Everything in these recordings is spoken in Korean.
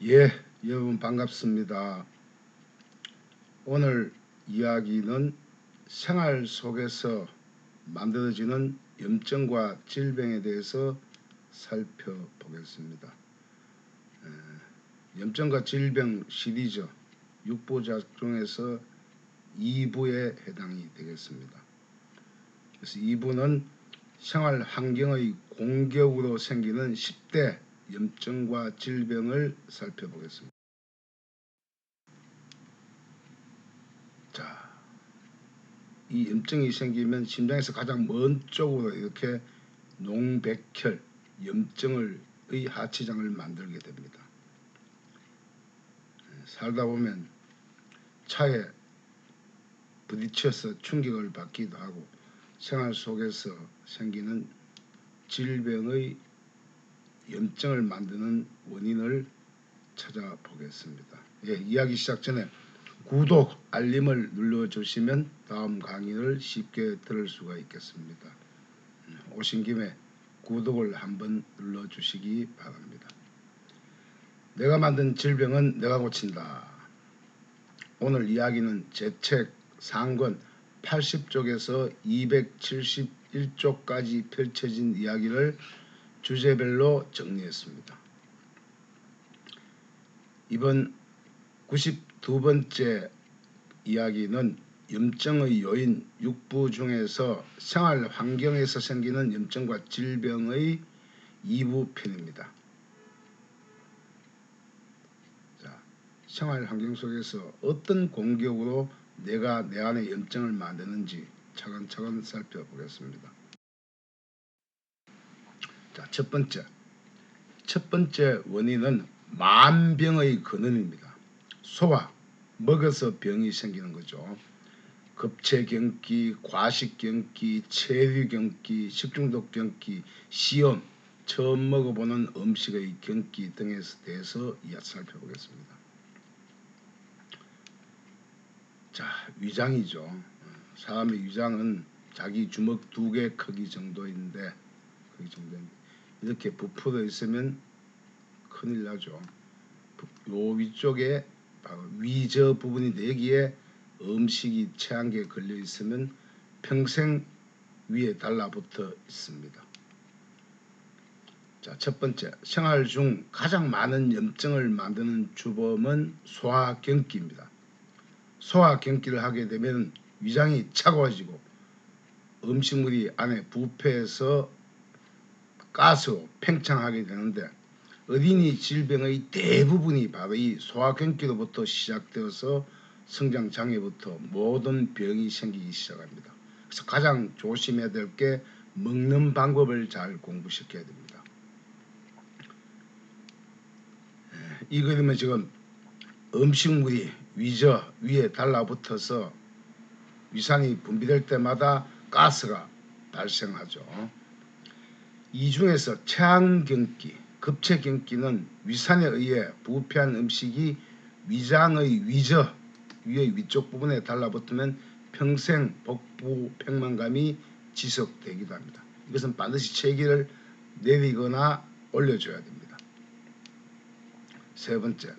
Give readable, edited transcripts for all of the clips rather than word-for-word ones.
예, 여러분 반갑습니다. 오늘 이야기는 생활 속에서 만들어지는 염증과 질병에 대해서 살펴보겠습니다. 염증과 질병 시리즈 6부작 중에서 2부에 해당이 되겠습니다. 그래서 2부는 생활 환경의 공격으로 생기는 10대 염증과 질병을 살펴보겠습니다. 자, 이 염증이 생기면 심장에서 가장 먼 쪽으로 이렇게 농백혈, 염증의 하치장을 만들게 됩니다. 살다 보면 차에 부딪혀서 충격을 받기도 하고 생활 속에서 생기는 질병의 염증을 만드는 원인을 찾아보겠습니다. 예, 이야기 시작 전에 구독, 알림을 눌러주시면 다음 강의를 쉽게 들을 수가 있겠습니다. 오신 김에 구독을 한번 눌러주시기 바랍니다. 내가 만든 질병은 내가 고친다. 오늘 이야기는 제 책 상권 80쪽에서 271쪽까지 펼쳐진 이야기를 주제별로 정리했습니다. 이번 92번째 이야기는 염증의 요인 6부 중에서 생활 환경에서 생기는 염증과 질병의 2부 편입니다. 자, 생활 환경 속에서 어떤 공격으로 내가 내 안에 염증을 만드는지 차근차근 살펴보겠습니다. 자, 첫 번째 원인은 만병의 근원입니다. 소화, 먹어서 병이 생기는 거죠. 급체경기, 과식경기, 체류경기, 식중독경기, 시험, 처음 먹어보는 음식의 경기 등에 대해서 살펴보겠습니다. 자, 위장이죠. 사람의 위장은 자기 주먹 2개 크기 정도인데 이렇게 부풀어 있으면 큰일 나죠. 요 위쪽에 바로 위저 부분인데 여기에 음식이 체한계에 걸려 있으면 평생 위에 달라붙어 있습니다. 자, 첫 번째, 생활 중 가장 많은 염증을 만드는 주범은 소화경기입니다. 소화경기를 하게 되면 위장이 차가워지고 음식물이 안에 부패해서 가스로 팽창하게 되는데 어린이 질병의 대부분이 바로 이 소화경기로부터 시작되어서 성장장애부터 모든 병이 생기기 시작합니다. 그래서 가장 조심해야 될 게 먹는 방법을 잘 공부시켜야 됩니다. 이 그림은 지금 음식물이 위저 위에 달라붙어서 위산이 분비될 때마다 가스가 발생하죠. 이 중에서 체한경기, 급체경기는 위산에 의해 부패한 음식이 위장의 위저 위의 위쪽 부분에 달라붙으면 평생 복부 팽만감이 지속되기도 합니다. 이것은 반드시 체기를 내리거나 올려줘야 됩니다. 세 번째,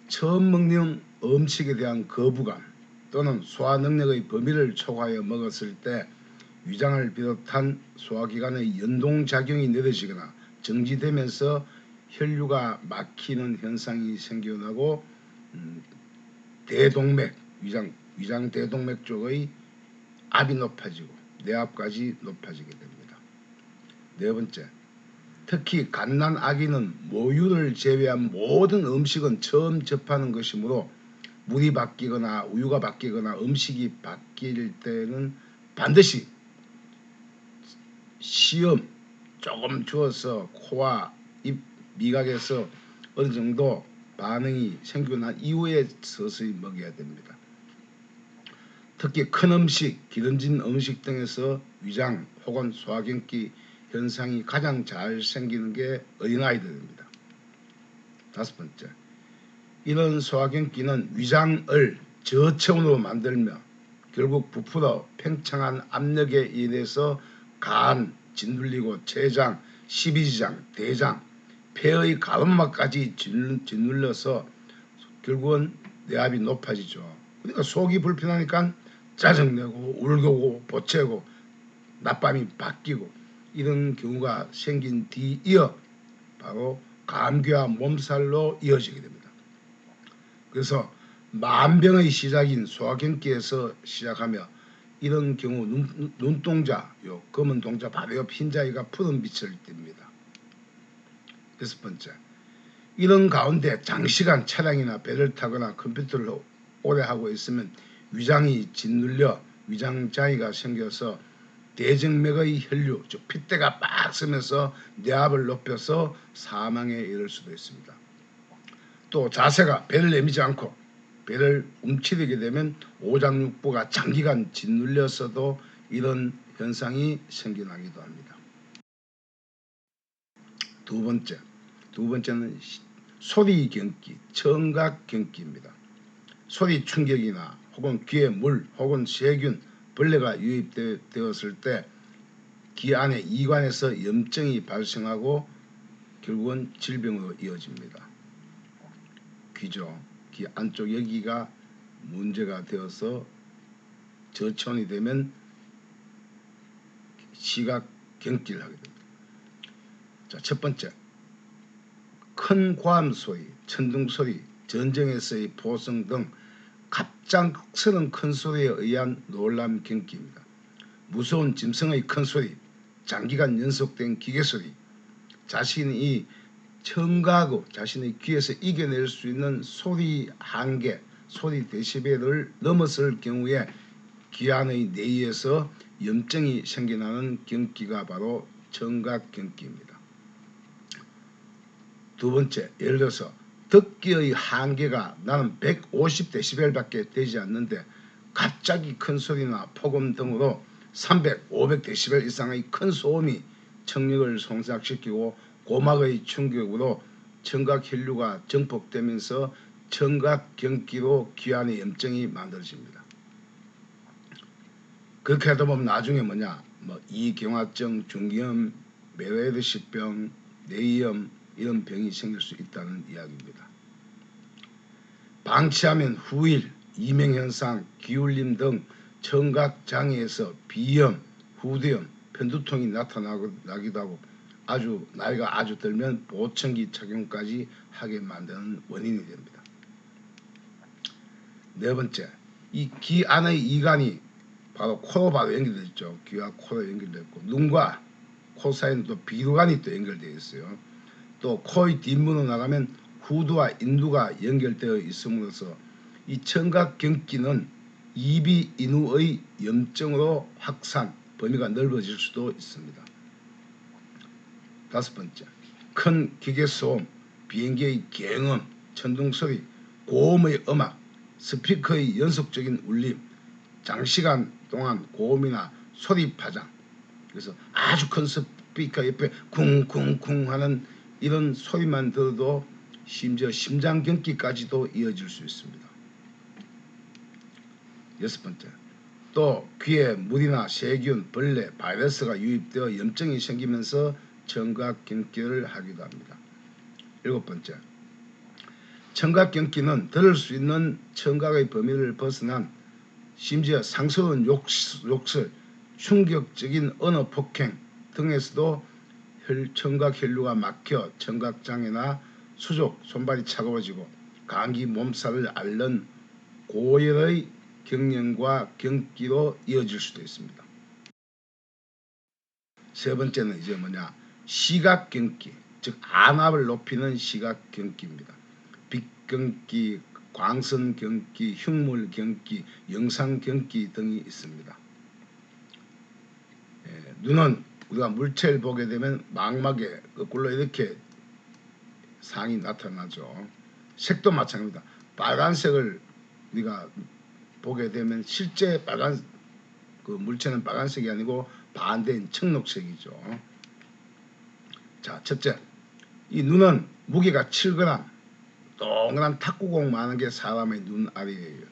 처음 먹는 음식에 대한 거부감 또는 소화 능력의 범위를 초과하여 먹었을 때 위장을 비롯한 소화기관의 연동작용이 느려지거나 정지되면서 혈류가 막히는 현상이 생겨나고 대동맥, 위장 대동맥 쪽의 압이 높아지고 뇌압까지 높아지게 됩니다. 네 번째, 특히 갓난 아기는 모유를 제외한 모든 음식은 처음 접하는 것이므로 물이 바뀌거나 우유가 바뀌거나 음식이 바뀔 때는 반드시 시험 조금 주어서 코와 입 미각에서 어느 정도 반응이 생기고 난 이후에 서서히 먹여야 됩니다. 특히 큰 음식, 기름진 음식 등에서 위장 혹은 소화경기 현상이 가장 잘 생기는 게 어린아이들입니다. 다섯 번째, 이런 소화경기는 위장을 저체온으로 만들며 결국 부풀어 팽창한 압력에 인해서 간, 짓눌리고 췌장, 십이지장, 대장, 폐의 가로막까지 짓눌러서 결국은 뇌압이 높아지죠. 그러니까 속이 불편하니까 짜증내고 울고 보채고 낮밤이 바뀌고 이런 경우가 생긴 뒤이어 바로 감기와 몸살로 이어지게 됩니다. 그래서 만병의 시작인 소화경기에서 시작하며 이런 경우 눈동자, 요 검은 동자 바로 옆 흰자위가 푸른 빛을 띱니다. 6번째, 이런 가운데 장시간 차량이나 배를 타거나 컴퓨터를 오래 하고 있으면 위장이 짓눌려 위장장애가 생겨서 대정맥의 혈류, 즉 핏대가 빡 서면서 뇌압을 높여서 사망에 이를 수도 있습니다. 또 자세가 배를 내미지 않고 배를 움츠리게 되면 오장육부가 장기간 짓눌려서도 이런 현상이 생겨나기도 합니다. 두 번째는 소리경기, 청각경기입니다. 소리 충격이나 혹은 귀에 물 혹은 세균, 벌레가 유입되었을 때 귀 안에 이관에서 염증이 발생하고 결국은 질병으로 이어집니다. 귀죠. 귀 안쪽 여기가 문제가 되어서 저체온이 되면 시각경기를 하게 됩니다. 자, 첫 번째, 큰 고함소리, 천둥소리, 전쟁에서의 포성 등 갑작스런 큰 소리에 의한 놀람 경기입니다. 무서운 짐승의 큰 소리, 장기간 연속된 기계소리, 자신이 청각으로 자신의 귀에서 이겨낼 수 있는 소리 한계, 소리 데시벨을 넘었을 경우에 귀 안의 내위에서 염증이 생겨나는 경기가 바로 청각경기입니다. 두 번째, 예를 들어서 듣기의 한계가 나는 150데시벨밖에 되지 않는데 갑자기 큰 소리나 폭음 등으로 300, 500데시벨 이상의 큰 소음이 청력을 손상시키고 고막의 충격으로 청각혈류가 증폭되면서 청각경기로 귀 안에 염증이 만들어집니다. 그렇게 하다 보면 나중에 이경화증, 중기염, 메르헤드식병, 뇌염 이런 병이 생길 수 있다는 이야기입니다. 방치하면 후일, 이명현상, 기울림 등 청각장애에서 비염, 후두염, 편두통이 나타나기도 하고 나이가 아주 들면 보청기 착용까지 하게 만드는 원인이 됩니다. 네 번째, 이 귀 안의 이관이 바로 코로 바로 연결되어 있죠. 귀와 코로 연결되어 있고 눈과 코 사이는 또 비루관이 또 연결되어 있어요. 또 코의 뒷문으로 나가면 후두와 인두가 연결되어 있음으로써 이 청각경기는 이비 인후의 염증으로 확산, 범위가 넓어질 수도 있습니다. 다섯 번째, 큰 기계소음, 비행기의 경음, 천둥소리, 고음의 음악, 스피커의 연속적인 울림, 장시간 동안 고음이나 소리 파장, 그래서 아주 큰 스피커 옆에 쿵쿵쿵 하는 이런 소리만 들어도 심지어 심장경기까지도 이어질 수 있습니다. 여섯 번째, 또 귀에 물이나 세균, 벌레, 바이러스가 유입되어 염증이 생기면서 청각경기를 하기도 합니다. 일곱 번째, 청각경기는 들을 수 있는 청각의 범위를 벗어난 심지어 상스러운 욕설, 충격적인 언어 폭행 등에서도 청각혈류가 막혀 청각장애나 수족, 손발이 차가워지고 감기, 몸살을 앓는 고열의 경련과 경기로 이어질 수도 있습니다. 세 번째는 시각경기, 즉 안압을 높이는 시각경기입니다. 빛경기, 광선경기, 흉물경기, 영상경기 등이 있습니다. 눈은 우리가 물체를 보게 되면 망막에 거꾸로 이렇게 상이 나타나죠. 색도 마찬가지입니다. 빨간색을 우리가 보게 되면 실제 물체는 빨간색이 아니고 반대인 청록색이죠. 자, 첫째, 이 눈은 무게가 7g, 동그란 탁구공 많은 게 사람의 눈알이에요.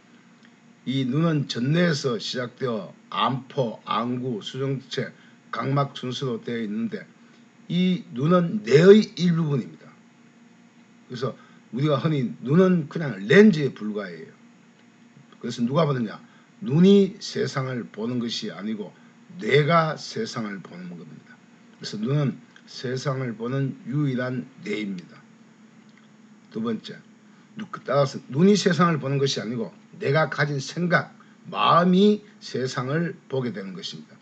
이 눈은 전내에서 시작되어 암포, 안구, 수정체, 각막 순서로 되어 있는데 이 눈은 뇌의 일부분입니다. 그래서 우리가 흔히 눈은 그냥 렌즈에 불과해요. 그래서 누가 보느냐? 눈이 세상을 보는 것이 아니고 뇌가 세상을 보는 겁니다. 그래서 눈은 세상을 보는 유일한 뇌입니다. 두 번째, 따라서 눈이 세상을 보는 것이 아니고 내가 가진 생각, 마음이 세상을 보게 되는 것입니다.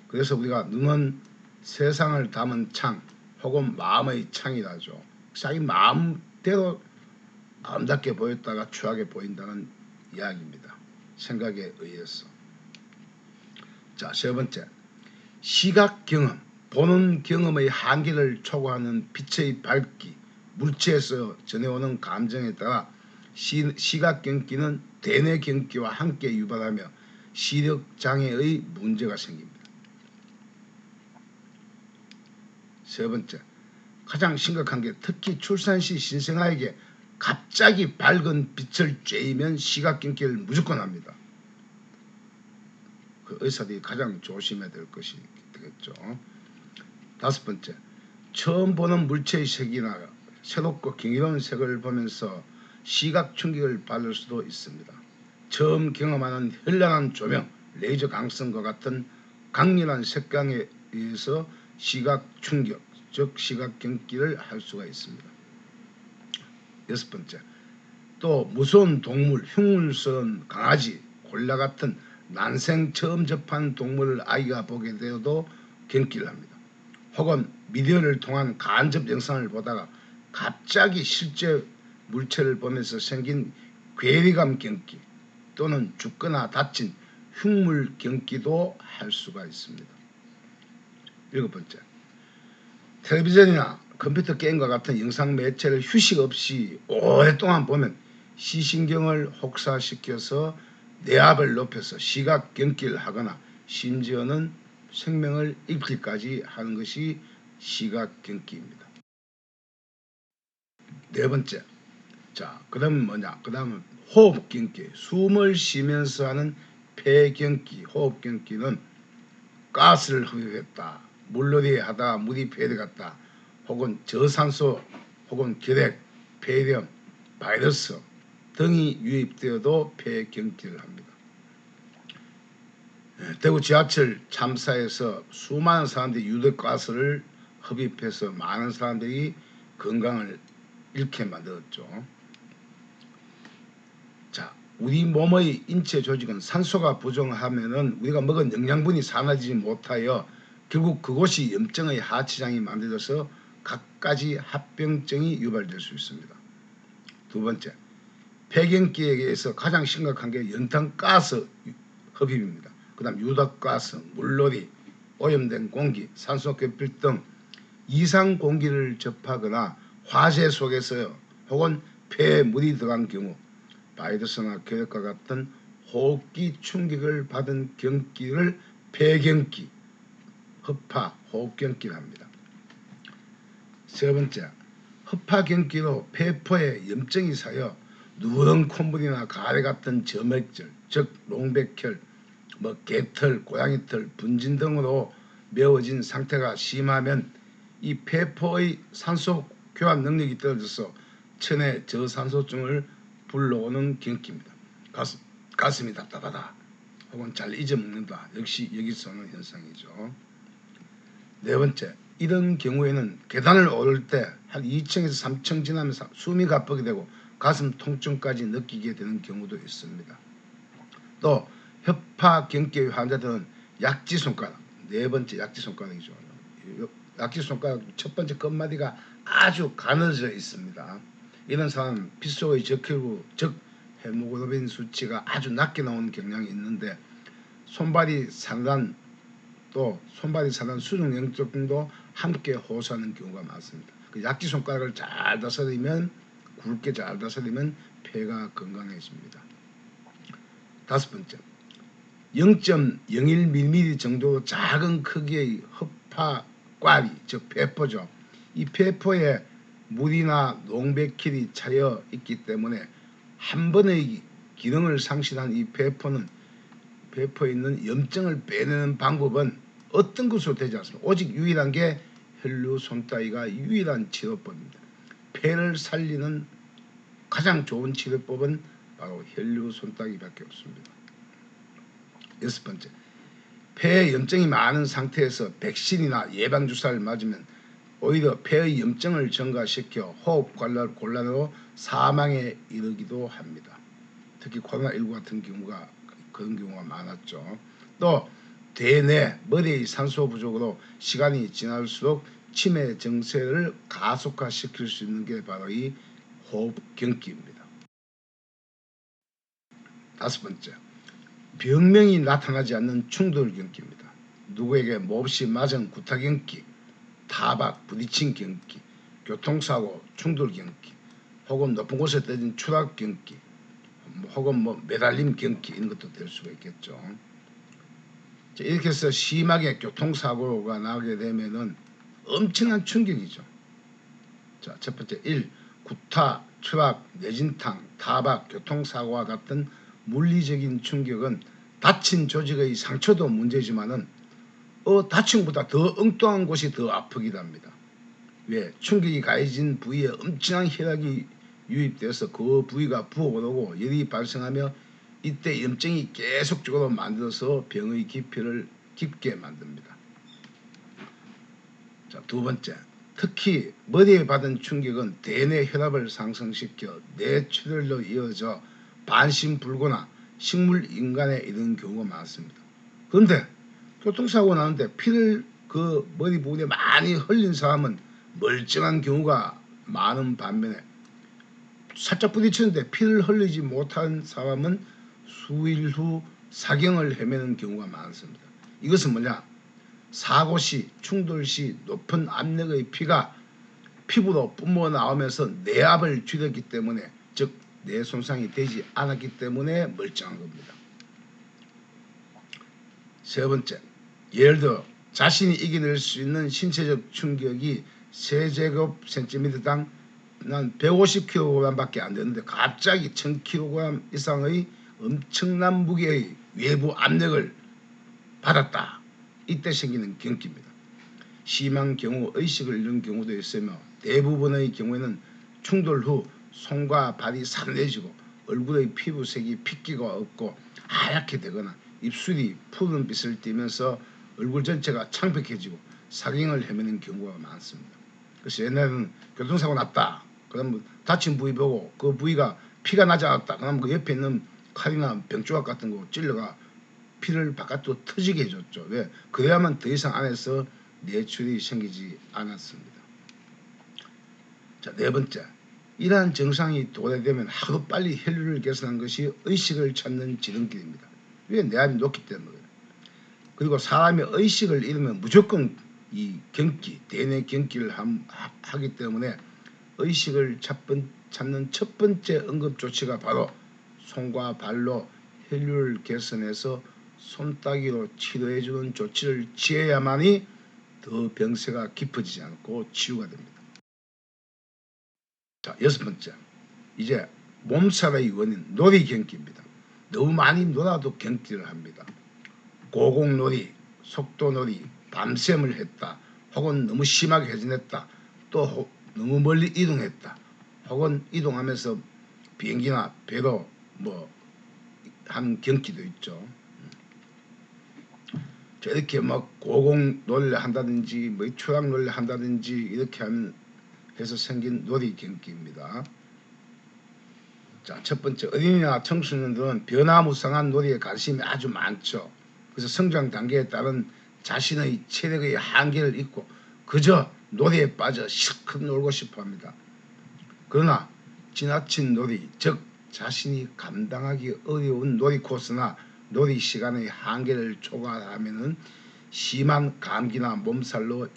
그래서 우리가 눈은 세상을 담은 창 혹은 마음의 창이라죠. 자기 마음대로 아름답게 보였다가 추하게 보인다는 이야기입니다. 생각에 의해서. 자, 세 번째, 시각 경험, 보는 경험의 한계를 초과하는 빛의 밝기, 물체에서 전해오는 감정에 따라 시각 경기는 대뇌 경기와 함께 유발하며 시력 장애의 문제가 생깁니다. 세 번째, 가장 심각한 게 특히 출산 시 신생아에게 갑자기 밝은 빛을 쬐이면 시각경기를 무조건 합니다. 그 의사들이 가장 조심해야 될 것이 되겠죠. 다섯 번째, 처음 보는 물체의 색이나 새롭고 경이로운 색을 보면서 시각 충격을 받을 수도 있습니다. 처음 경험하는 현란한 조명, 레이저 강성과 같은 강렬한 색감에 의해서 시각 충격, 즉 시각경기를 할 수가 있습니다. 여섯 번째, 또 무서운 동물, 흉물스러운 강아지, 골라 같은 난생 처음 접한 동물을 아이가 보게 되어도 경기를 합니다. 혹은 미디어를 통한 간접 영상을 보다가 갑자기 실제 물체를 보면서 생긴 괴리감 경기 또는 죽거나 다친 흉물 경기도 할 수가 있습니다. 일곱 번째, 텔레비전이나 컴퓨터 게임과 같은 영상 매체를 휴식 없이 오랫동안 보면 시신경을 혹사시켜서 뇌압을 높여서 시각 경기를 하거나 심지어는 생명을 잃기까지 하는 것이 시각 경기입니다. 네 번째, 자, 그다음 뭐냐? 그다음은 호흡 경기, 숨을 쉬면서 하는 폐 경기. 호흡 경기는 가스를 흡입했다, 물놀이 하다 물이 폐되갔다, 혹은 저산소 혹은 결핵, 폐렴, 바이러스 등이 유입되어도 폐 경기를 합니다. 대구 지하철 참사에서 수많은 사람들이 유독가스를 흡입해서 많은 사람들이 건강을 잃게 만들었죠. 자, 우리 몸의 인체 조직은 산소가 부족하면은 우리가 먹은 영양분이 산화되지 못하여 결국 그곳이 염증의 하치장이 만들어서 갖가지 합병증이 유발될 수 있습니다. 두 번째, 폐경기에 의해서 가장 심각한 게 연탄가스 흡입입니다. 그 다음 유독가스, 물놀이, 오염된 공기, 산소결핍 등 이상 공기를 접하거나 화재 속에서 혹은 폐에 물이 들어간 경우 바이러스나 결핵과 같은 호흡기 충격을 받은 경기를 폐경기, 허파, 호흡경기를 합니다. 세 번째, 허파경기로 폐포에 염증이 쌓여 누런 콧물이나 가래 같은 점액질, 즉 롱백혈, 개털, 고양이털, 분진 등으로 메워진 상태가 심하면 이 폐포의 산소 교환 능력이 떨어져서 체내 저산소증을 불러오는 경기입니다. 가슴이 답답하다 혹은 잘 잊어먹는다, 역시 여기서 오는 현상이죠. 네 번째, 이런 경우에는 계단을 오를 때 한 2층에서 3층 지나면서 숨이 가쁘게 되고 가슴 통증까지 느끼게 되는 경우도 있습니다. 또 협파경기 환자들은 약지손가락, 네 번째 약지손가락이죠. 약지손가락 첫 번째 끝마디가 아주 가늘어져 있습니다. 이런 사람은 피 속의 적혈구, 즉 헤모글로빈 수치가 아주 낮게 나오는 경향이 있는데 손발이 상단 또 손발이 상단 수중냉증도 함께 호소하는 경우가 많습니다. 그 약지손가락을 잘 다스리면, 굵게 잘 다스리면 폐가 건강해집니다. 다섯 번째, 0.01mm 정도 작은 크기의 허파꽈리, 즉 폐포죠. 이 폐포에 물이나 농백혈이 차여 있기 때문에 한 번의 기능을 상실한 이 폐포는 폐포에 있는 염증을 빼내는 방법은 어떤 것으로 되지 않습니다. 오직 유일한 게 혈류손 따위가 유일한 치료법입니다. 폐를 살리는 가장 좋은 치료법은 바로 혈류 손따기밖에 없습니다. 6번째, 폐에 염증이 많은 상태에서 백신이나 예방주사를 맞으면 오히려 폐의 염증을 증가시켜 호흡 곤란으로 사망에 이르기도 합니다. 특히 코로나19 같은 경우가 그런 경우가 많았죠. 또 대뇌, 머리의 산소 부족으로 시간이 지날수록 치매 증세를 가속화시킬 수 있는 게 바로 이 호흡경기입니다. 5번째, 병명이 나타나지 않는 충돌경기입니다. 누구에게 몹시 맞은 구타경기, 타박, 부딪힌 경기, 교통사고, 충돌경기, 혹은 높은 곳에 떨어진 추락경기, 혹은 매달림 경기, 이런 것도 될 수가 있겠죠. 이렇게 해서 심하게 교통사고가 나게 되면은 엄청난 충격이죠. 자, 첫 번째 1. 구타, 추락, 뇌진탕, 타박, 교통사고와 같은 물리적인 충격은 다친 조직의 상처도 문제지만은 다친 것보다 더 엉뚱한 곳이 더 아프기도 합니다. 왜? 충격이 가해진 부위에 엄청난 혈액이 유입돼서 그 부위가 부어오르고 열이 발생하며 이때 염증이 계속적으로 만들어서 병의 깊이를 깊게 만듭니다. 자, 두 번째, 특히 머리에 받은 충격은 대뇌 혈압을 상승시켜 뇌출혈로 이어져 반신불구나 식물인간에 이르는 경우가 많습니다. 그런데 교통사고 나는데 피를 그 머리 부분에 많이 흘린 사람은 멀쩡한 경우가 많은 반면에 살짝 부딪히는데 피를 흘리지 못한 사람은 수일 후 사경을 헤매는 경우가 많습니다. 이것은 뭐냐? 사고 시, 충돌 시 높은 압력의 피가 피부로 뿜어 나오면서 뇌압을 줄였기 때문에, 즉 뇌 손상이 되지 않았기 때문에 멀쩡한 겁니다. 세 번째, 예를 들어 자신이 이겨낼 수 있는 신체적 충격이 세제곱센티미터당 난 150kg 밖에 안 되는데 갑자기 1000kg 이상의 엄청난 무게의 외부 압력을 받았다. 이때 생기는 경기입니다. 심한 경우 의식을 잃는 경우도 있으며 대부분의 경우에는 충돌 후 손과 발이 산해지고 얼굴의 피부색이 핏기가 없고 하얗게 되거나 입술이 푸른빛을 띠면서 얼굴 전체가 창백해지고 사경을 헤매는 경우가 많습니다. 그래서 옛날에는 교통사고 났다. 그럼 다친 부위 보고 그 부위가 피가 나지 않았다. 그럼 그 옆에 있는 칼이나 병조각 같은 거 찔러가 피를 바깥으로 터지게 해줬죠. 왜? 그래야만 더 이상 안에서 뇌출이 생기지 않았습니다. 자, 네 번째, 이러한 증상이 도래되면 하루빨리 혈류를 개선한 것이 의식을 찾는 지름길입니다. 왜? 뇌압이 높기 때문에. 그리고 사람이 의식을 잃으면 무조건 이 경기, 대뇌 경기를 하기 때문에 의식을 찾는 첫 번째 응급조치가 바로 손과 발로 혈류를 개선해서 손따기로 치료해주는 조치를 취해야만이 더 병세가 깊어지지 않고 치유가 됩니다. 자, 여섯 번째, 이제 몸살의 원인 놀이경기입니다. 너무 많이 놀아도 경기를 합니다. 고공놀이, 속도놀이, 밤샘을 했다, 혹은 너무 심하게 회전했다, 또 너무 멀리 이동했다, 혹은 이동하면서 비행기나 배로 한 경기도 있죠. 이렇게 고공놀이를 한다든지 추락놀이를 한다든지 이렇게 해서 생긴 놀이 경기입니다. 자, 첫 번째, 어린이나 청소년들은 변화무쌍한 놀이에 관심이 아주 많죠. 그래서 성장 단계에 따른 자신의 체력의 한계를 잊고 그저 놀이에 빠져 실컷 놀고 싶어 합니다. 그러나 지나친 놀이, 즉 자신이 감당하기 어려운 놀이 코스나 놀이 시간의 한계를 초과하면 심한 감기나 몸살로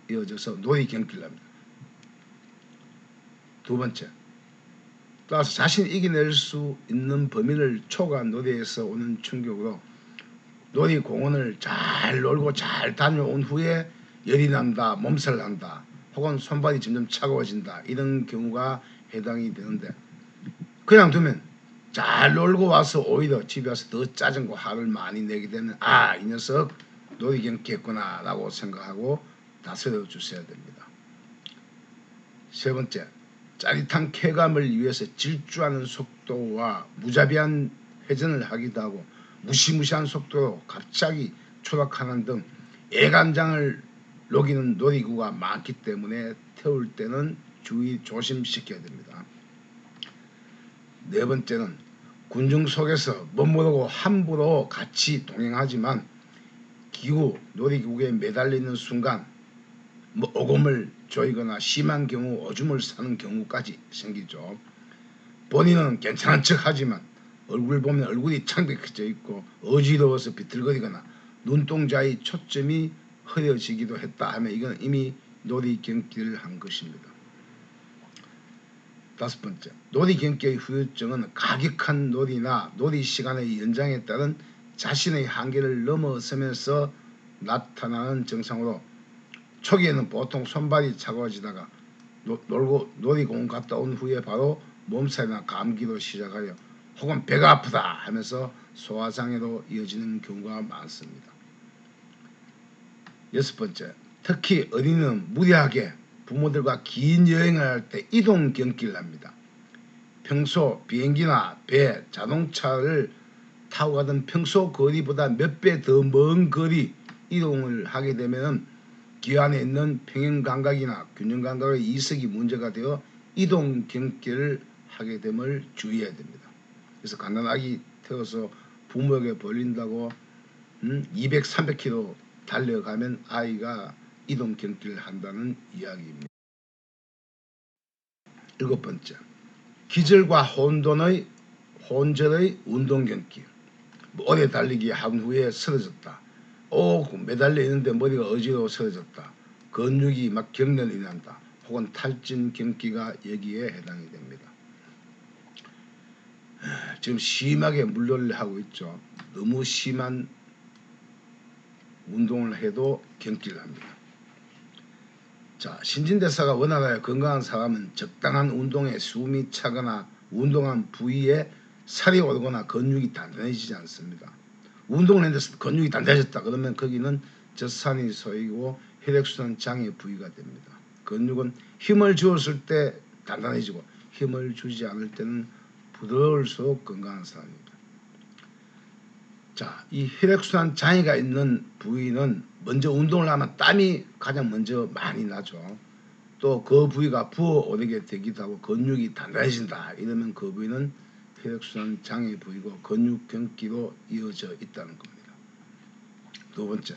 이어져서 놀이 경기를 합니다. 두 번째, 따라서 자신이 이겨낼 수 있는 범위를 초과한 놀이에서 오는 충격으로 놀이공원을 잘 놀고 잘 다녀온 후에 열이 난다, 몸살 난다, 혹은 손발이 점점 차가워진다, 이런 경우가 해당이 되는데, 그냥 두면 잘 놀고 와서 오히려 집에 와서 더 짜증과 화를 많이 내게 되면 이 녀석 놀이 경기 했구나 라고 생각하고 다스려 주셔야 됩니다. 세 번째, 짜릿한 쾌감을 위해서 질주하는 속도와 무자비한 회전을 하기도 하고 무시무시한 속도로 갑자기 추락하는 등 애간장을 녹이는 놀이기구가 많기 때문에 태울 때는 조심시켜야 됩니다. 네 번째는 군중 속에서 멋모르고 함부로 같이 동행하지만 놀이기구에 매달리는 순간 오금을 조이거나 심한 경우 오줌을 싸는 경우까지 생기죠. 본인은 괜찮은 척 하지만 얼굴 보면 얼굴이 창백해져 있고 어지러워서 비틀거리거나 눈동자의 초점이 흐려지기도 했다 하면 이건 이미 놀이 경기를 한 것입니다. 다섯 번째, 놀이 경기의 후유증은 가격한 놀이나 놀이 시간의 연장에 따른 자신의 한계를 넘어서면서 나타나는 증상으로 초기에는 보통 손발이 차가워지다가 놀이공원 갔다 온 후에 바로 몸살이나 감기로 시작하여 혹은 배가 아프다 하면서 소화장애로 이어지는 경우가 많습니다. 여섯 번째, 특히 어린이는 무리하게 부모들과 긴 여행을 할 때 이동 경기를 합니다. 평소 비행기나 배, 자동차를 타고 가던 평소 거리보다 몇 배 더 먼 거리 이동을 하게 되면 귀 안에 있는 평행감각이나 균형감각의 이식이 문제가 되어 이동 경기를 하게 됨을 주의해야 됩니다. 그래서 갓난아기 태워서 부모에게 벌린다고 200, 300km 달려가면 아이가 이동 경기를 한다는 이야기입니다. 일곱 번째, 기절과 혼절의 운동 경기. 오래 달리기 한 후에 쓰러졌다. 매달려 있는데 머리가 어지러워 쓰러졌다. 근육이 막 경련이 난다. 혹은 탈진 경기가 여기에 해당이 됩니다. 지금 심하게 물놀이를 하고 있죠. 너무 심한 운동을 해도 경기를 합니다. 자, 신진대사가 원활하여 건강한 사람은 적당한 운동에 숨이 차거나 운동한 부위에 살이 오르거나 근육이 단단해지지 않습니다. 운동을 했는데 근육이 단단해졌다 그러면 거기는 젖산이 쏘이고 혈액순환 장애 부위가 됩니다. 근육은 힘을 주었을 때 단단해지고 힘을 주지 않을 때는 부드러울수록 건강한 사람입니다. 자, 이 혈액순환 장애가 있는 부위는 먼저 운동을 하면 땀이 가장 먼저 많이 나죠. 또 그 부위가 부어오르게 되기도 하고 근육이 단단해진다 이러면 그 부위는 혈액순환 장애 부위고 근육 경기로 이어져 있다는 겁니다. 두 번째,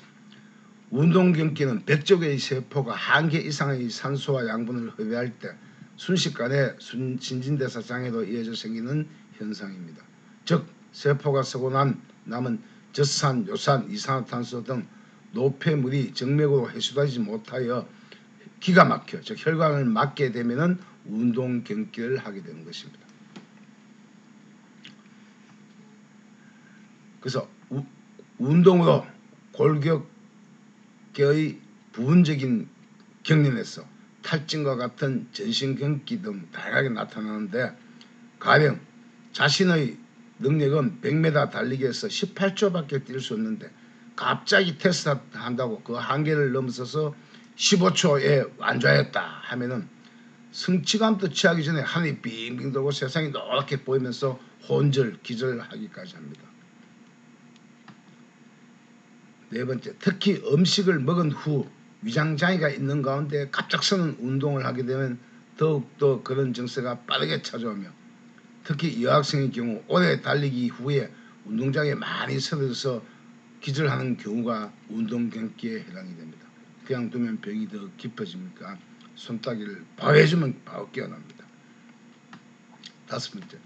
운동 경기는 100조 개의 세포가 한계 이상의 산소와 양분을 흡입할 때 순식간에 신진대사 장애로 이어져 생기는 현상입니다. 즉 세포가 썩고 남은 젖산, 요산, 이산화탄소 등 노폐물이 정맥으로 해소되지 못하여 기가 막혀 즉 혈관을 막게 되면 운동 경기를 하게 되는 것입니다. 그래서 운동으로 골격계의 부분적인 경련에서 탈진과 같은 전신경기 등 다양하게 나타나는데 가령 자신의 능력은 100m 달리기에서 18초밖에 뛸 수 없는데 갑자기 테스트 한다고 그 한계를 넘어서서 15초에 완주하였다 하면은 성취감도 취하기 전에 하늘이 빙빙 돌고 세상이 노랗게 보이면서 기절하기까지 합니다. 네 번째, 특히 음식을 먹은 후 위장장애가 있는 가운데 갑작스런 운동을 하게 되면 더욱더 그런 증세가 빠르게 찾아오며 특히 여학생의 경우 오래 달리기 후에 운동장에 많이 쓰러져서 기절하는 경우가 운동경기에 해당이 됩니다. 그냥 두면 병이 더 깊어집니까? 손따기를 바로 해주면 바로 깨어납니다. 다섯 번째,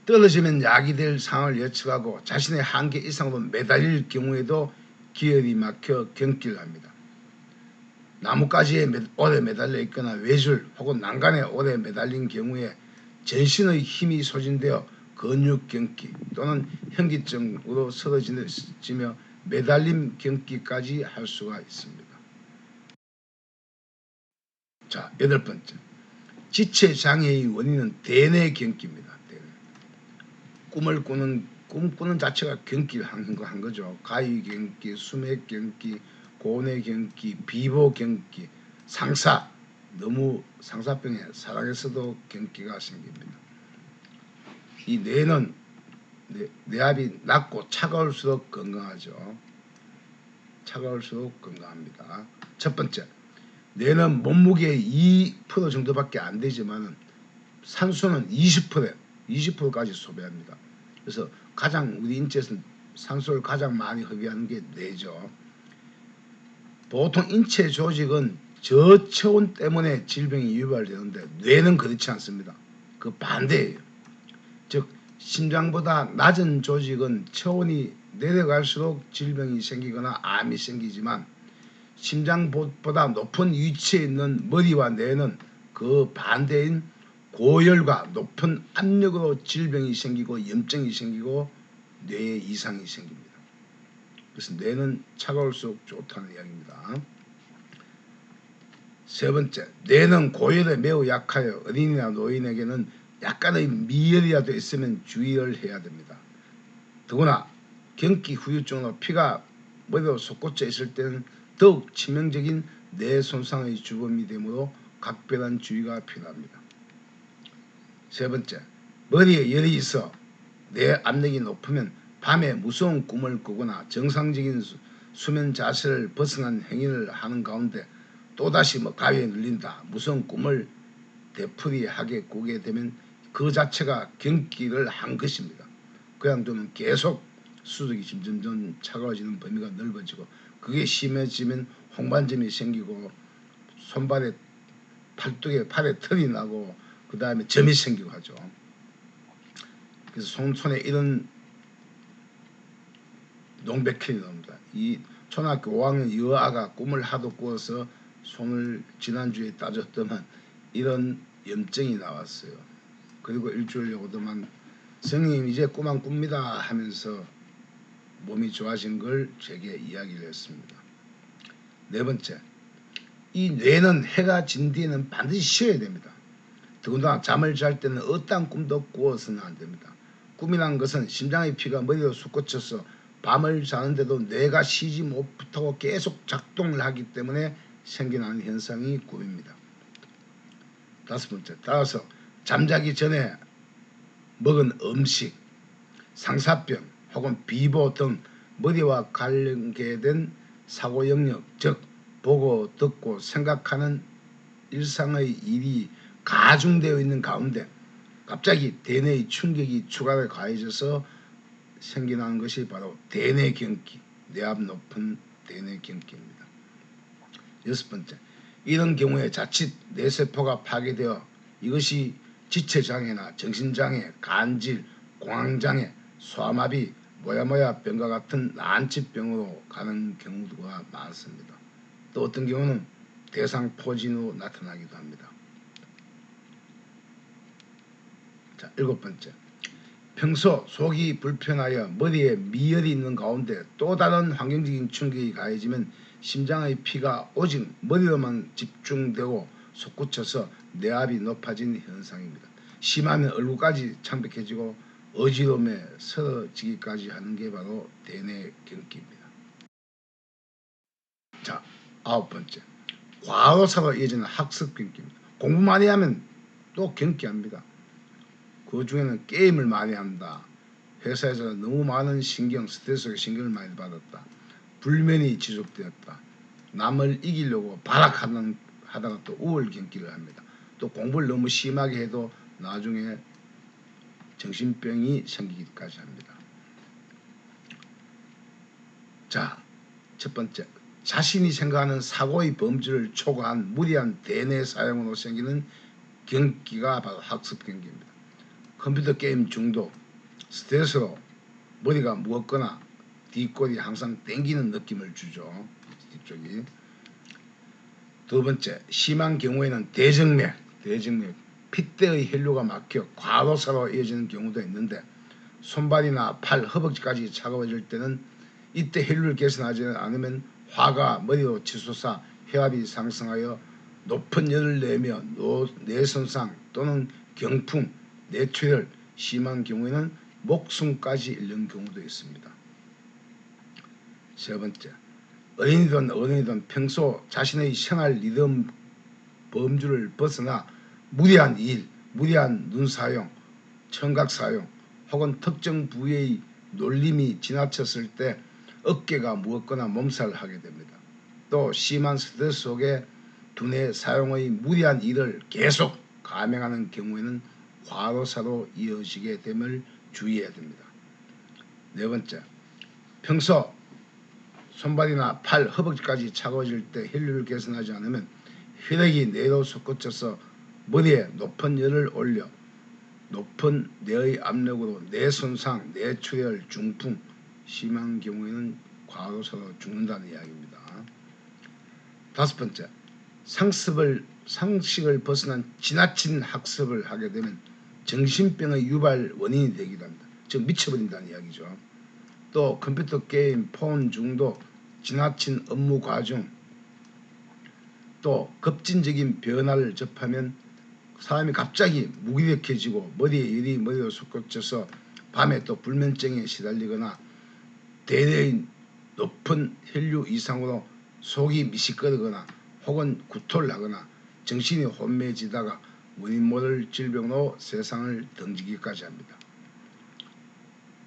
떨어지면 약이 될 상황을 예측하고 자신의 한계 이상으로 매달릴 경우에도 기혈이 막혀 경기를 합니다. 나뭇가지에 오래 매달려 있거나 외줄 혹은 난간에 오래 매달린 경우에 전신의 힘이 소진되어 근육 경기 또는 현기증으로 쓰러지며 매달림 경기까지 할 수가 있습니다. 자, 여덟 번째, 지체 장애의 원인은 대뇌 경기입니다. 꿈 꾸는 자체가 경기를 한 거죠. 가위 경기, 수맥 경기, 고뇌 경기, 비보 경기, 상사 너무 상사병에 사랑에서도 경기가 생깁니다. 이 뇌는 뇌압이 낮고 차가울수록 건강하죠. 차가울수록 건강합니다. 첫 번째, 뇌는 몸무게의 2% 정도밖에 안 되지만 산소는 20%까지 소비합니다. 그래서 가장 우리 인체에서는 산소를 가장 많이 흡입하는 게 뇌죠. 보통 인체 조직은 저체온 때문에 질병이 유발되는데 뇌는 그렇지 않습니다. 그 반대예요. 즉 심장보다 낮은 조직은 체온이 내려갈수록 질병이 생기거나 암이 생기지만 심장보다 높은 위치에 있는 머리와 뇌는 그 반대인 고열과 높은 압력으로 질병이 생기고 염증이 생기고 뇌에 이상이 생깁니다. 그래서 뇌는 차가울수록 좋다는 이야기입니다. 세 번째, 뇌는 고열에 매우 약하여 어린이나 노인에게는 약간의 미열이라도 있으면 주의를 해야 됩니다. 더구나 경기 후유증으로 피가 머리로 솟구쳐 있을 때는 더욱 치명적인 뇌 손상의 주범이 되므로 각별한 주의가 필요합니다. 세 번째, 머리에 열이 있어 뇌 압력이 높으면 밤에 무서운 꿈을 꾸거나 정상적인 수면 자세를 벗어난 행위를 하는 가운데 또다시 가위에 눌린다, 무서운 꿈을 되풀이하게 꾸게 되면 그 자체가 경기를 한 것입니다. 그냥 두면 계속 수족이 점점 차가워지는 범위가 넓어지고 그게 심해지면 홍반점이 생기고 손발에 팔뚝에 팔에 털이 나고 그 다음에 점이 생기고 하죠. 그래서 손에 이런 농백혈이 나옵니다. 이 초등학교 5학년 여아가 꿈을 하도 꾸어서 손을 지난주에 따졌더만 이런 염증이 나왔어요. 그리고 일주일 오더만 선생님 이제 꿈 안 꿉니다 하면서 몸이 좋아진 걸 제게 이야기를 했습니다. 네 번째, 이 뇌는 해가 진 뒤에는 반드시 쉬어야 됩니다. 더군다나 잠을 잘 때는 어떠한 꿈도 꾸어서는 안 됩니다. 꿈이란 것은 심장의 피가 머리로 솟구쳐서 밤을 자는데도 뇌가 쉬지 못하고 계속 작동을 하기 때문에 생겨나는 현상이 꿈입니다. 다섯 번째, 따라서 잠자기 전에 먹은 음식, 상사병 혹은 비보 등 머리와 관련된 사고 영역, 즉 보고 듣고 생각하는 일상의 일이 가중되어 있는 가운데 갑자기 대뇌의 충격이 추가로 가해져서 생겨나는 것이 바로 대뇌경기, 뇌압 높은 대뇌경기입니다. 여섯 번째, 이런 경우에 자칫 뇌세포가 파괴되어 이것이 지체장애나 정신장애, 간질, 공황장애, 소아마비, 모야모야병과 같은 난치병으로 가는 경우가 많습니다. 또 어떤 경우는 대상포진으로 나타나기도 합니다. 자, 일곱 번째, 평소 속이 불편하여 머리에 미열이 있는 가운데 또 다른 환경적인 충격이 가해지면 심장의 피가 오직 머리로만 집중되고 솟구쳐서 뇌압이 높아진 현상입니다. 심하면 얼굴까지 창백해지고 어지러움에 쓰러지기까지 하는 게 바로 대뇌경기입니다. 자, 아홉 번째, 과로사로 이어지는 학습경기입니다. 공부 많이 하면 또 경기합니다. 그 중에는 게임을 많이 한다, 회사에서 너무 많은 스트레스 신경을 많이 받았다, 불면이 지속되었다, 남을 이기려고 발악하다가 또 우울경기를 합니다. 또 공부를 너무 심하게 해도 나중에 정신병이 생기기까지 합니다. 자, 첫 번째, 자신이 생각하는 사고의 범주를 초과한 무리한 대뇌 사용으로 생기는 경기가 바로 학습경기입니다. 컴퓨터 게임 중독, 스트레스로 머리가 무겁거나 뒷골이 항상 땡기는 느낌을 주죠. 뒤쪽이. 두 번째, 심한 경우에는 대정맥, 핏대의 혈류가 막혀 과로사로 이어지는 경우도 있는데 손발이나 팔, 허벅지까지 차가워질 때는 이때 혈류를 개선하지 않으면 화가 머리로 치솟아 혈압이 상승하여 높은 열을 내며 뇌손상 또는 경풍, 뇌출혈, 심한 경우에는 목숨까지 잃는 경우도 있습니다. 세 번째, 어린이든 어른이든 평소 자신의 생활 리듬 범주를 벗어나 무리한 일, 무리한 눈 사용, 청각 사용 혹은 특정 부위의 놀림이 지나쳤을 때 어깨가 무겁거나 몸살을 하게 됩니다. 또 심한 스트레스 속에 두뇌 사용의 무리한 일을 계속 감행하는 경우에는 과로사로 이어지게 됨을 주의해야 됩니다. 네 번째, 평소 손발이나 팔, 허벅지까지 차가워질 때 혈류를 개선하지 않으면 혈액이 뇌로 솟구쳐서 머리에 높은 열을 올려 높은 뇌의 압력으로 뇌 손상, 뇌출혈, 중풍, 심한 경우에는 과로사로 죽는다는 이야기입니다. 다섯 번째, 상식을 벗어난 지나친 학습을 하게 되면 정신병의 유발 원인이 되기도 합니다. 즉 미쳐버린다는 이야기죠. 또 컴퓨터 게임, 폰 중독, 지나친 업무 과중, 또 급진적인 변화를 접하면 사람이 갑자기 무기력해지고 머리에 열이 머리로 솟구쳐서 밤에 또 불면증에 시달리거나 대뇌의 높은 혈류 이상으로 속이 미식거리거나 혹은 구토를 하거나 정신이 혼미해지다가 원인 모를 질병으로 세상을 등지기까지 합니다.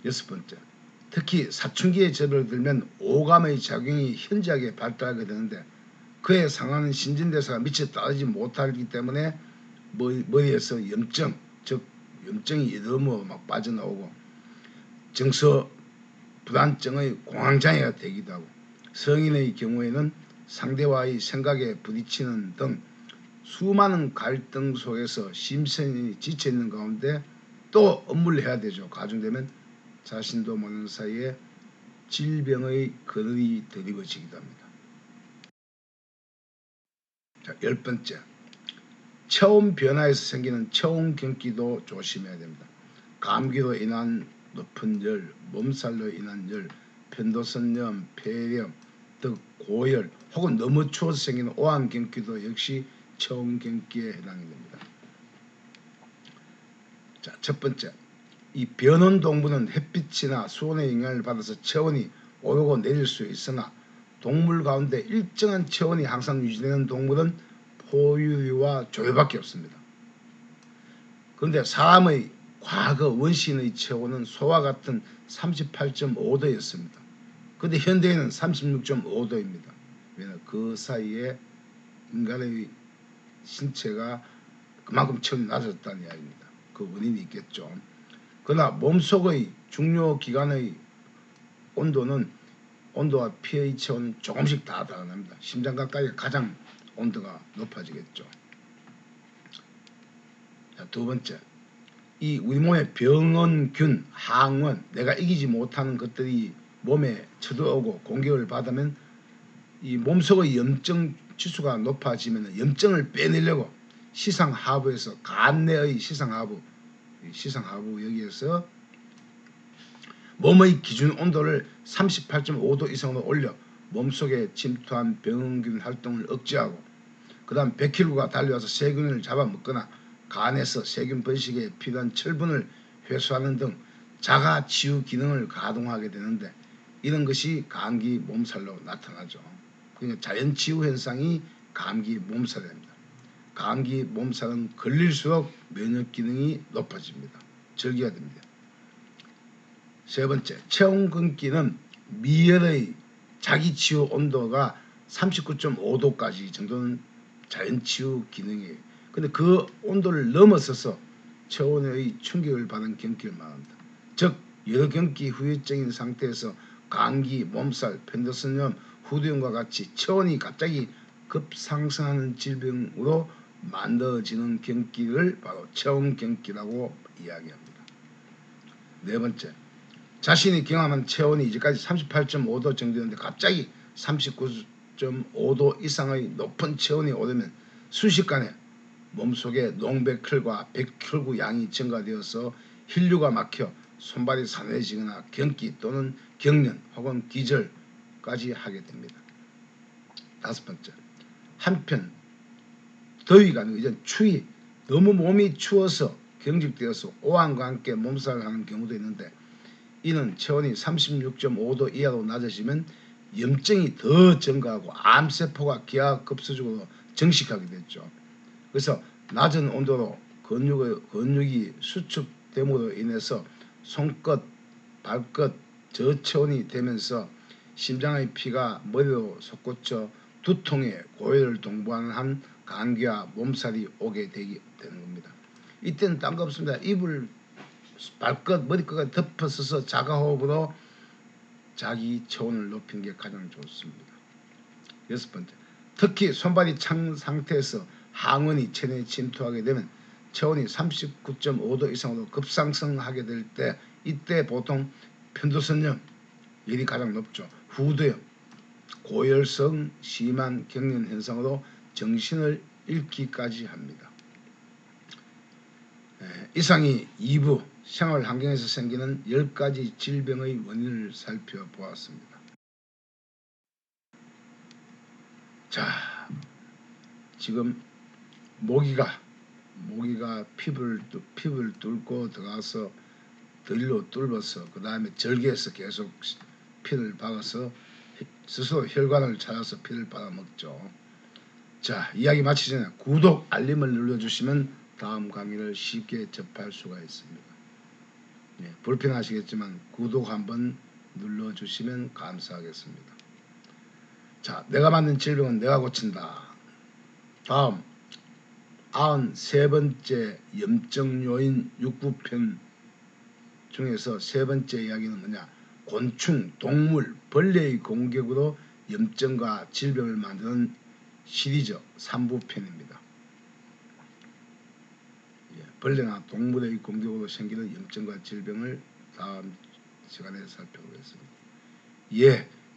여섯 번째, 특히 사춘기에 접어들면 오감의 작용이 현저하게 발달하게 되는데 그에 상하는 신진대사가 미처 따르지 못하기 때문에 머리에서 염증, 즉 염증이 너무 막 빠져나오고 정서 불안증의 공황장애가 되기도 하고 성인의 경우에는 상대와의 생각에 부딪히는 등 수많은 갈등 속에서 심신이 지쳐있는 가운데 또 업무를 해야 되죠. 가중되면 자신도 모르는 사이에 질병의 그늘이 드리워지기도 합니다. 자, 열 번째, 체온 변화에서 생기는 체온 경기도 조심해야 됩니다. 감기로 인한 높은 열, 몸살로 인한 열, 편도선염, 폐렴 등 고열 혹은 너무 추워서 생기는 오한 경기도 역시 체온 경기에 해당이 됩니다. 자, 첫 번째, 이 변온 동물은 햇빛이나 수온의 영향을 받아서 체온이 오르고 내릴 수 있으나 동물 가운데 일정한 체온이 항상 유지되는 동물은 포유류와 조류밖에 없습니다. 그런데 사람의 과거 원시인의 체온은 소와 같은 38.5도였습니다. 그런데 현대에는 36.5도입니다. 왜냐하면 그 사이에 인간의 신체가 그만큼 체온이 낮아졌다는 이야기입니다. 그 원인이 있겠죠. 그러나 몸속의 중요 기관의 온도와 pH는 조금씩 다 달라납니다. 심장 가까이가 가장 온도가 높아지겠죠. 자, 두 번째, 이 우리 몸의 병원균, 항원, 내가 이기지 못하는 것들이 몸에 쳐들어오고 공격을 받으면 이 몸속의 염증 지수가 높아지면 염증을 빼내려고 시상하부에서 간내의 시상하부 여기에서 몸의 기준 온도를 38.5도 이상으로 올려 몸속에 침투한 병원균 활동을 억제하고 그 다음 100kg가 달려와서 세균을 잡아먹거나 간에서 세균 번식에 필요한 철분을 회수하는 등 자가 치유 기능을 가동하게 되는데 이런 것이 감기 몸살로 나타나죠. 그러니까 자연 치유 현상이 감기 몸살입니다. 감기 몸살은 걸릴수록 면역 기능이 높아집니다. 절개가 됩니다. 세 번째, 체온 끊기는 미열의 자기 치유 온도가 39.5도까지 정도는 자연 치유 기능이에요. 근데 그 온도를 넘어서서 체온의 충격을 받은 경기를 말합니다. 즉 여러 경기 후유증인 상태에서 감기, 몸살, 편도선염, 후두염과 같이 체온이 갑자기 급상승하는 질병으로 만들어지는 경기를 바로 체온 경기라고 이야기합니다. 네 번째, 자신이 경험한 체온이 이제까지 38.5도 정도였는데 갑자기 39.5도 이상의 높은 체온이 오르면 순식간에 몸속에 농백혈과 백혈구 양이 증가되어서 혈류가 막혀 손발이 사나워지거나 경기 또는 경련 혹은 기절까지 하게 됩니다. 다섯 번째, 한편 더위가 아니고 이제 추위, 너무 몸이 추워서 경직되어서 오한과 함께 몸살을 하는 경우도 있는데 이는 체온이 36.5도 이하로 낮아지면 염증이 더 증가하고 암세포가 기하급수적으로 증식하게 됐죠. 그래서 낮은 온도로 근육이 수축됨으로 인해서 손끝, 발끝 저체온이 되면서 심장의 피가 머리로 솟구쳐 두통에 고열을 동반한 한 감기와 몸살이 오게 되는 겁니다. 이때는 딴 거 없습니다. 이불 발끝 머리끝까지 덮어서서 자가호흡으로 자기 체온을 높이는 게 가장 좋습니다. 6번째, 특히 손발이 찬 상태에서 항원이 체내에 침투하게 되면 체온이 39.5도 이상으로 급상승하게 될 때 이때 보통 편도선염 열이 가장 높죠. 후두염, 고열성 심한 경련 현상으로 정신을 잃기까지 합니다. 이상이 2부 생활 환경에서 생기는 10가지 질병의 원인을 살펴보았습니다. 자, 지금 모기가 피부를 뚫고 들어가서 들로 뚫어서 그 다음에 절개에서 계속 피를 박아서 스스로 혈관을 찾아서 피를 받아먹죠. 자, 이야기 마치기 전에 구독, 알림을 눌러주시면 다음 강의를 쉽게 접할 수가 있습니다. 불편하시겠지만 구독 한번 눌러주시면 감사하겠습니다. 자, 내가 만든 질병은 내가 고친다. 다음 93번째 염증요인 6부편 중에서 세 번째 이야기는 뭐냐? 곤충, 동물, 벌레의 공격으로 염증과 질병을 만드는 시리즈 3부편입니다. 벌레나 동물의 공격으로 생기는 염증과 질병을 다음 시간에 살펴보겠습니다.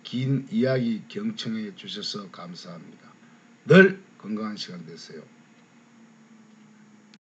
긴 이야기 경청해 주셔서 감사합니다. 늘 건강한 시간 되세요.